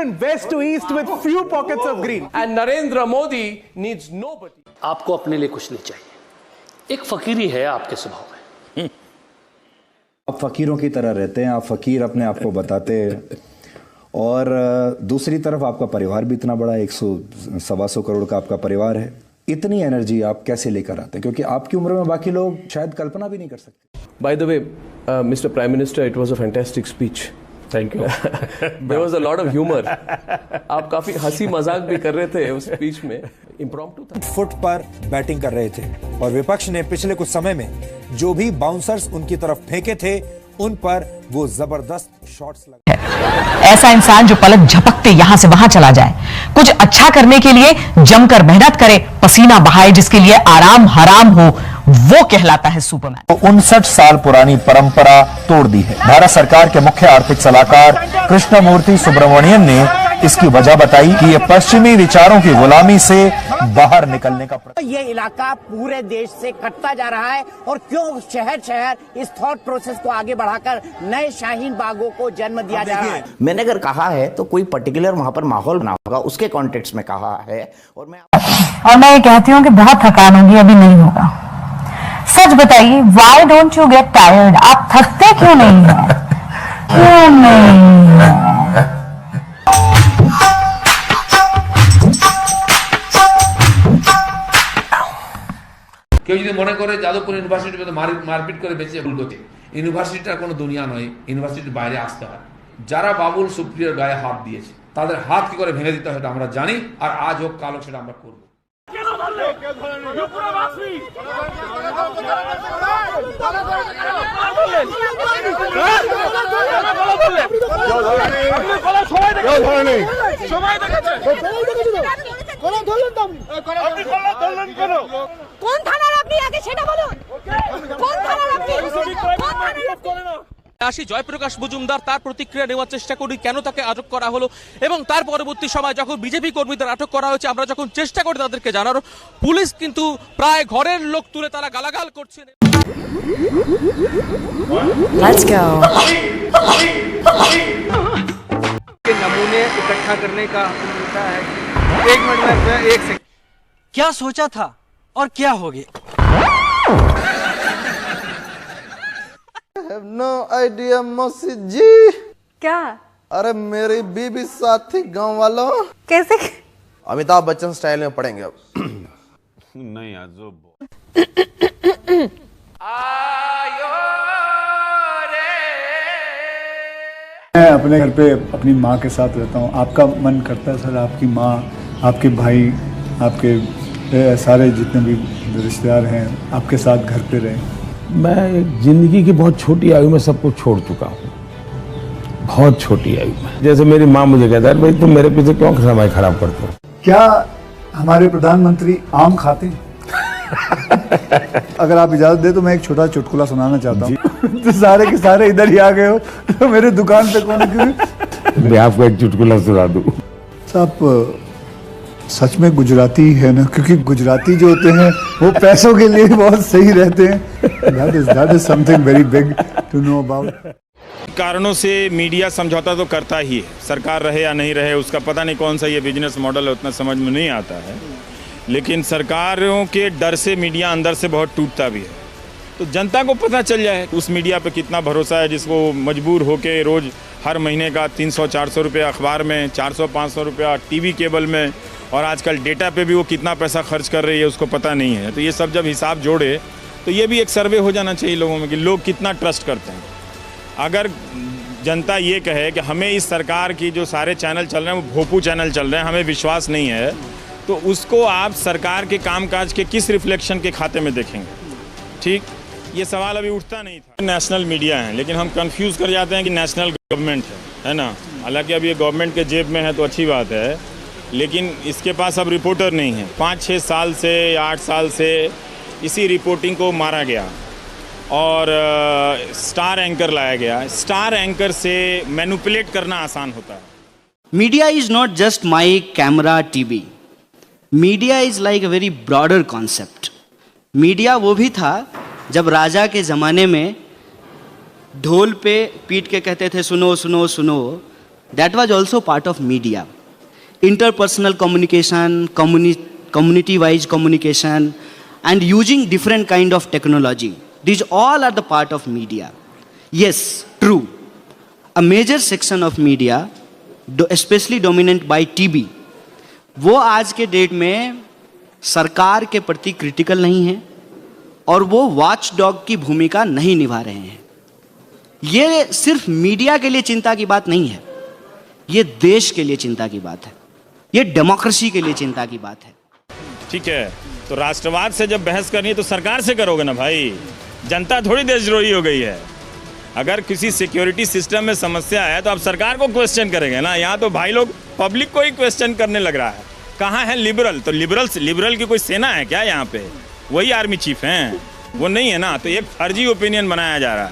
vibrant west to east with few pockets of green. And Narendra Modi needs nobody. आपको अपने लिए कुछ नहीं चाहिए, एक फकीरी है आपके स्वभाव में। आप फकीरों की तरह रहते हैं, आप फकीर अपने आप को बताते हैं, और दूसरी तरफ आपका परिवार भी इतना बड़ा, 100-125 करोड़ का आपका परिवार है। इतनी एनर्जी आप कैसे लेकर आते हैं? क्योंकि आपकी उम्र में बाकी लोग शायद कल्पना भी नहीं कर सकते। By the way, Mr. Prime Minister, it was a fantastic speech. Thank you. There was a lot of humor. आप काफी हंसी मजाक भी कर रहे थे उस स्पीच में, इम्प्रॉम्प्टू था। फुट पर बैटिंग कर रहे थे और विपक्ष ने पिछले कुछ समय में जो भी बाउंसर्स उनकी तरफ फेंके थे उन पर वो जबरदस्त शॉट्स लगे। ऐसा इंसान जो पलक झपकते यहां से वहां चला जाए, कुछ अच्छा करने के लिए जमकर मेहनत करे, पसीना बहाए, जिसके लिए आराम हराम हो, वो कहलाता है सुपरमैन। 59 साल पुरानी परंपरा तोड़ दी है। भारत सरकार के मुख्य आर्थिक सलाहकार कृष्णमूर्ति सुब्रमण्यन ने इसकी वजह बताई कि ये पश्चिमी विचारों की गुलामी से बाहर निकलने का ये इलाका पूरे देश से कटता जा रहा है और क्यों शहर शहर इस थॉट प्रोसेस को आगे बढ़ाकर नए शाहीन बागों को जन्म दिया जा रहा है। मैंने अगर कहा है तो कोई पर्टिकुलर वहां पर माहौल बना होगा, उसके कॉन्टेक्स्ट में कहा है। और मैं ये कहती हूँ कि बहुत थकान होगी, अभी नहीं होगा। सच बताइए, why don't you get tired? आप थकते क्यों नहीं हैं? क्यों नहीं? কেউ যদি মনে করে যাদবপুর ইউনিভার্সিটিতে মারপিট করে বেঁচে ভুল করছে, ইউনিভার্সিটিটা কোনো দুনিয়া নয়, ইউনিভার্সিটির বাইরে আসতে হয়। যারা বাবুল সুপ্রিয়র গায়ে হাত দিয়েছে তাদের হাত কি করে ভেঙে দিতে হয় সেটা আমরা জানি, আর আজ হোক কাল হোক সেটা আমরা করবো। কোন থানার আপনি আগে সেটা বলুন, কোন থানার আপনি? আসি জয়প্রকাশ মজুমদার, তার প্রতিক্রিয়া নেওয়ার চেষ্টা করি কেন তাকে আটক করা হলো, এবং তার পরবর্তী সময় যখন বিজেপি কর্মীদের আটক করা হয়েছে আমরা যখন চেষ্টা করি তাদেরকে জানানোর, পুলিশ কিন্তু প্রায় ঘরের লোক তুলে তারা গালাগাল করছেন। Let's go. नमूने इकट्ठा करने का होता है। 1 मिनट में 1 सेकंड। क्या सोचा था और क्या हो गया? नो आइडिया मौसी जी। क्या? अरे मेरी बीबी साथी गांव वालों। कैसे? अमिताभ बच्चन स्टाइल में पढ़ेंगे अब। नहीं यार जो मैं अपने घर पे अपनी माँ के साथ रहता हूँ। आपका मन करता है सर आपकी माँ, आपके भाई, आपके सारे जितने भी रिश्तेदार हैं आपके साथ घर पे रहें? मैं जिंदगी की बहुत छोटी आयु में सब कुछ छोड़ चुका हूँ, बहुत छोटी आयु में। जैसे मेरी माँ मुझे कहता है भाई तुम मेरे पीछे क्यों समय खराब करते हो? क्या हमारे प्रधानमंत्री आम खाते हैं? अगर आप इजाजत दे तो मैं एक छोटा चुटकुला सुनाना चाहता हूँ। तो सारे के सारे इधर ही आ गए हो तो मेरे दुकान पे कौन क्यों? मैं आपको एक चुटकुला सुना दूं। आप सच में गुजराती है ना? क्योंकि गुजराती जो होते हैं वो पैसों के लिए बहुत सही रहते हैं। That is something very big to know about. कारणों से मीडिया समझौता तो करता ही है, सरकार रहे या नहीं रहे उसका पता नहीं कौन सा ये बिजनेस मॉडल है, उतना समझ में नहीं आता है। लेकिन सरकारों के डर से मीडिया अंदर से बहुत टूटता भी है। तो जनता को पता चल जाए उस मीडिया पे कितना भरोसा है जिसको मजबूर होके रोज़ हर महीने का 300-400 रुपये अखबार में, 400-500 रुपया टीवी केबल में, और आजकल डेटा पे भी वो कितना पैसा खर्च कर रही है उसको पता नहीं है। तो ये सब जब हिसाब जोड़े तो ये भी एक सर्वे हो जाना चाहिए लोगों में कि लोग कितना ट्रस्ट करते हैं। अगर जनता ये कहे कि हमें इस सरकार की जो सारे चैनल चल रहे हैं वो भोपू चैनल चल रहे हैं, हमें विश्वास नहीं है, तो उसको आप सरकार के कामकाज के किस रिफ्लेक्शन के खाते में देखेंगे? ठीक, ये सवाल अभी उठता नहीं था। नेशनल मीडिया है लेकिन हम कंफ्यूज कर जाते हैं कि नेशनल गवर्नमेंट है ना। हालांकि अब ये गवर्नमेंट के जेब में है तो अच्छी बात है, लेकिन इसके पास अब रिपोर्टर नहीं है। 5-6 साल से 8 साल से इसी रिपोर्टिंग को मारा गया और स्टार एंकर लाया गया। स्टार एंकर से मैनिपुलेट करना आसान होता है। Media is not just my camera TV, media is like a very broader concept. Media वो भी था जब राजा के ज़माने में ढोल पे पीट के कहते थे सुनो सुनो सुनो, that was also part of media. Interpersonal communication, community-wise communication, and using different kind of technology. These all are the part of media. Yes, true. A major section of media, especially dominant by TV, वो आज के date में सरकार के प्रति critical नहीं है और वो वॉच डॉग की भूमिका नहीं निभा रहे हैं। ये सिर्फ मीडिया के लिए चिंता की बात नहीं है, ये देश के लिए चिंता की बात है, ये डेमोक्रेसी के लिए चिंता की बात है। ठीक है, तो राष्ट्रवाद से जब बहस करनी है तो सरकार से करोगे ना भाई, जनता थोड़ी देशद्रोही हो गई है। अगर किसी सिक्योरिटी सिस्टम में समस्या है तो आप सरकार को क्वेश्चन करेंगे ना। यहाँ तो भाई लोग पब्लिक को ही क्वेश्चन करने लग रहा है। कहाँ है लिबरल? तो लिबरल की कोई सेना है क्या यहाँ पे? वही आर्मी चीफ हैं, वो नहीं है ना। तो एक फर्जी ओपिनियन बनाया जा रहा है।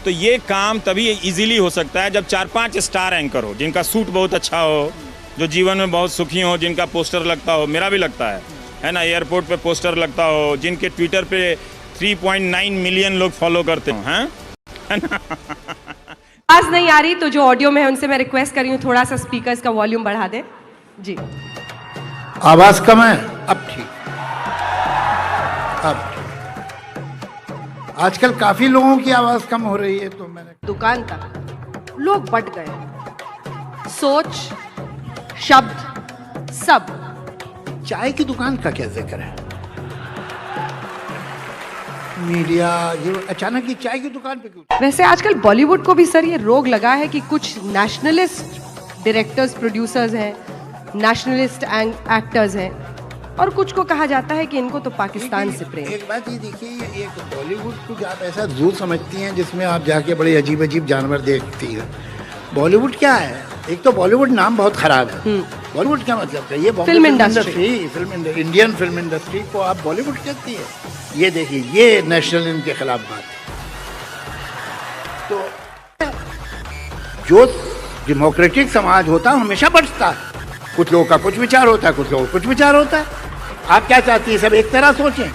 तो ये काम तभी इजीली हो सकता है जब 4-5 स्टार एंकर हो, जिनका सूट बहुत अच्छा हो, जो जीवन में बहुत सुखी हो, जिनका पोस्टर लगता हो, मेरा भी लगता है ना, एयरपोर्ट पे पोस्टर लगता हो, जिनके ट्विटर पे 3.9 मिलियन लोग फॉलो करते हो, हैं? आवाज नहीं आ रही तो जो ऑडियो में है उनसे मैं रिक्वेस्ट कर रही हूँ थोड़ा सा स्पीकर्स का वॉल्यूम बढ़ा दें। जी, आवाज कम है? अब ठीक। अब आजकल काफी लोगों की आवाज कम हो रही है, तो मैंने दुकान तक लोग बट गए, सोच, शब्द, सब। चाय की दुकान का क्या जिक्र है? मीडिया ये अचानक ही चाय की दुकान पे क्यों? वैसे आजकल बॉलीवुड को भी सर ये रोग लगा है कि कुछ नेशनलिस्ट डायरेक्टर्स, प्रोड्यूसर्स हैं, नेशनलिस्ट एक्टर्स हैं, और कुछ को कहा जाता है कि इनको तो पाकिस्तान से प्रेम। एक बात ये देखिए, ये एक बॉलीवुड को आप ऐसा जू समझती हैं जिसमें आप जाके बड़े अजीब अजीब जानवर देखती हैं। बॉलीवुड क्या है? एक तो बॉलीवुड नाम बहुत खराब है। बॉलीवुड क्या मतलब है? ये film industry, Indian film industry को आप बॉलीवुड कहती है। ये देखिए, ये नेशनलिज्म के खिलाफ बात है। तो जो डेमोक्रेटिक समाज होता है हमेशा बढ़ता है। कुछ लोगों का कुछ विचार होता है, कुछ लोगों का कुछ विचार होता है। आप क्या चाहती हैं? सब एक तरह सोचें,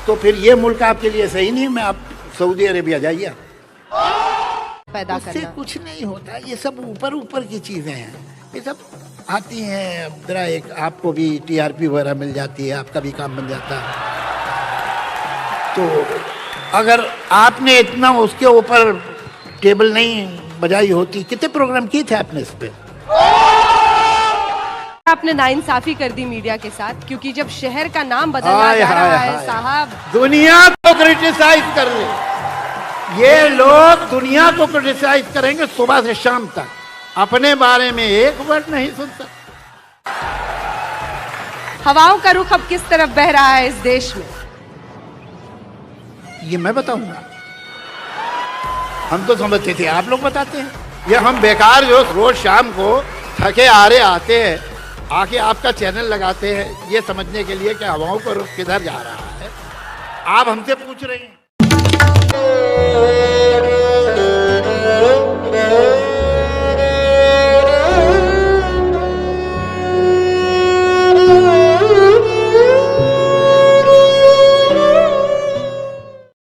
तो फिर ये मुल्क आपके लिए सही नहीं। मैं आप सऊदी अरेबिया जाइए, पैदा करना कुछ नहीं होता। ये सब ऊपर ऊपर की चीजें हैं, ये सब आती हैं। जरा एक आपको भी टीआरपी वगैरह मिल जाती है, आपका भी काम बन जाता है। तो अगर आपने इतना उसके ऊपर टेबल नहीं बजाई होती, कितने प्रोग्राम किए थे आपने इस पे? आपने नाइंसाफी कर दी मीडिया के साथ, क्योंकि जब शहर का नाम बदलना जा रहा है साहब, दुनिया को क्रिटिसाइज कर रहे ये लोग, दुनिया को क्रिटिसाइज करेंगे सुबह से शाम तक, अपने बारे में एक वर्ड नहीं सुन सकते। हवाओं का रुख अब किस तरफ बह रहा है इस देश में, ये मैं बताऊंगा? हम तो समझते थे, आप लोग बताते हैं। ये हम बेकार जो रोज शाम को थके हारे आते हैं, आके आपका चैनल लगाते हैं ये समझने के लिए कि हवाओं का रुख किधर जा रहा है। आप हमसे पूछ रहे हैं।